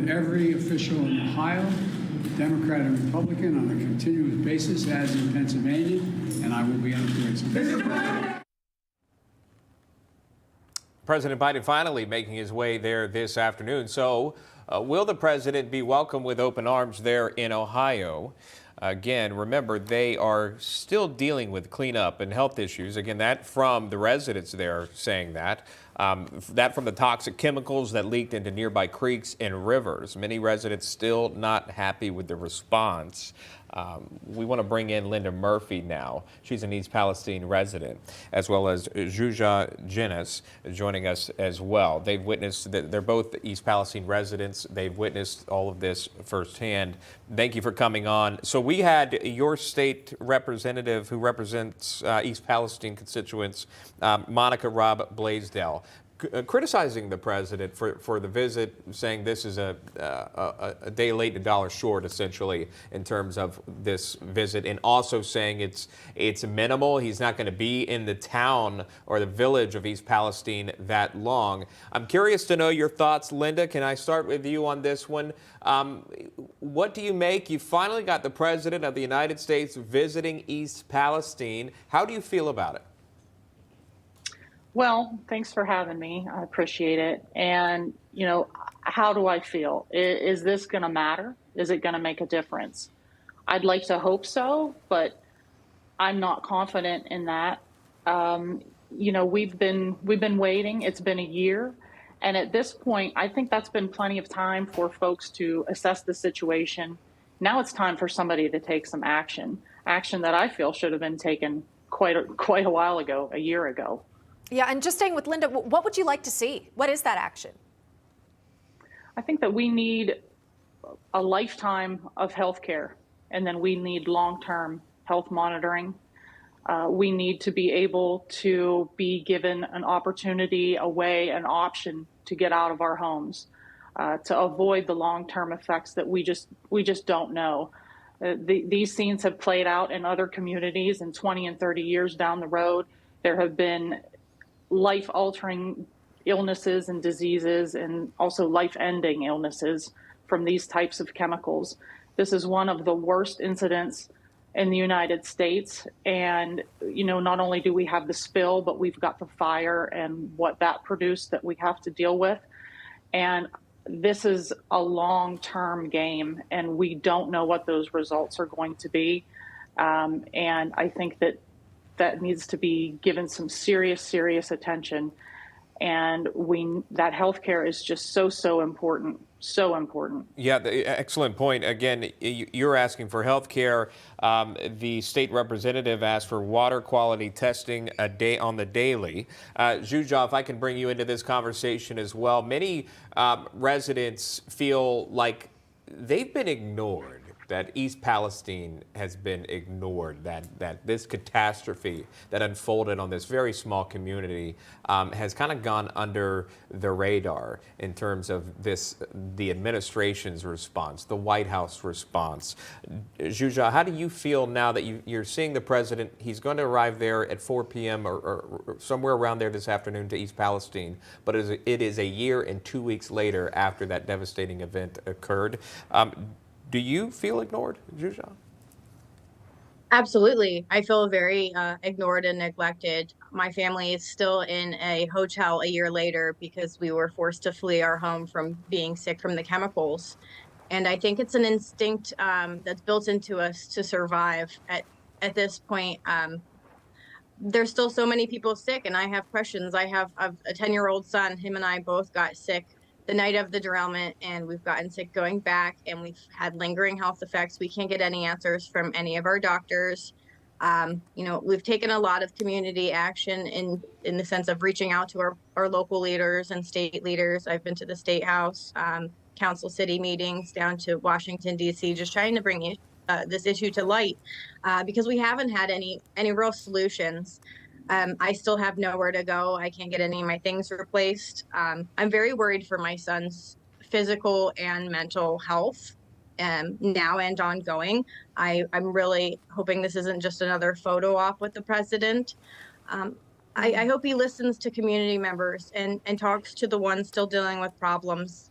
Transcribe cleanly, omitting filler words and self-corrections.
with every official in Ohio, Democrat and Republican, on a continuous basis, as in Pennsylvania, and I will be unemployed soon. President Biden finally making his way there this afternoon. So will the president be welcomed with open arms there in Ohio? Again, remember, they are still dealing with cleanup and health issues. Again, that from the residents there saying that. That from the toxic chemicals that leaked into nearby creeks and rivers. Many residents still not happy with the response. We want to bring in Linda Murphy now. She's an East Palestine resident, as well as Zsuzsa Gyenes joining us as well. They've witnessed, they're both East Palestine residents. They've witnessed all of this firsthand. Thank you for coming on. So we had your state representative who represents East Palestine constituents, Monica Rob Blazel, criticizing the president for the visit, saying this is a day late, a dollar short, essentially, in terms of this visit, and also saying it's minimal. He's not going to be in the town or the village of East Palestine that long. I'm curious to know your thoughts, Linda. Can I start with you on this one? What do you make? You finally got the president of the United States visiting East Palestine. How do you feel about it? Well, thanks for having me. I appreciate it. And, you know, how do I feel? Is this going to matter? Is it going to make a difference? I'd like to hope so, but I'm not confident in that. You know, we've been waiting. It's been a year. And at this point, I think that's been plenty of time for folks to assess the situation. Now it's time for somebody to take some action that I feel should have been taken quite a while ago, a year ago. Yeah, and just staying with Linda, what would you like to see? What is that action? I think that we need a lifetime of health care, and then we need long-term health monitoring. We need to be able to be given an opportunity, a way, an option to get out of our homes, to avoid the long-term effects that we just don't know. These scenes have played out in other communities, and 20 and 30 years down the road, there have been life-altering illnesses and diseases, and also life-ending illnesses from these types of chemicals. This is one of the worst incidents in the United States. And, you know, not only do we have the spill, but we've got the fire and what that produced that we have to deal with. And this is a long-term game, and we don't know what those results are going to be. And I think that needs to be given some serious attention. And that healthcare is just so important, so important. Yeah, excellent point. Again, you're asking for healthcare. The state representative asked for water quality testing on the daily. Zsuzsa, if I can bring you into this conversation as well. Many residents feel like they've been ignored, that East Palestine has been ignored, that this catastrophe that unfolded on this very small community has kind of gone under the radar in terms of the administration's response, the White House response. Zsuzsa, how do you feel now that you're seeing the president? He's going to arrive there at 4 p.m. or somewhere around there this afternoon to East Palestine, but it is a year and 2 weeks later after that devastating event occurred. Do you feel ignored, Zsuzsa? Absolutely. I feel very ignored and neglected. My family is still in a hotel a year later because we were forced to flee our home from being sick from the chemicals. And I think it's an instinct that's built into us to survive. At this point, there's still so many people sick, and I have questions. I have a 10-year-old son. Him and I both got sick the night of the derailment, and we've gotten sick going back, and we've had lingering health effects. We can't get any answers from any of our doctors. You know, we've taken a lot of community action in the sense of reaching out to our local leaders and state leaders. I've been to the State House, council city meetings, down to Washington, D.C., just trying to bring this issue to light because we haven't had any real solutions. I still have nowhere to go. I can't get any of my things replaced. I'm very worried for my son's physical and mental health now and ongoing. I'm really hoping this isn't just another photo op with the president. I hope he listens to community members and talks to the ones still dealing with problems.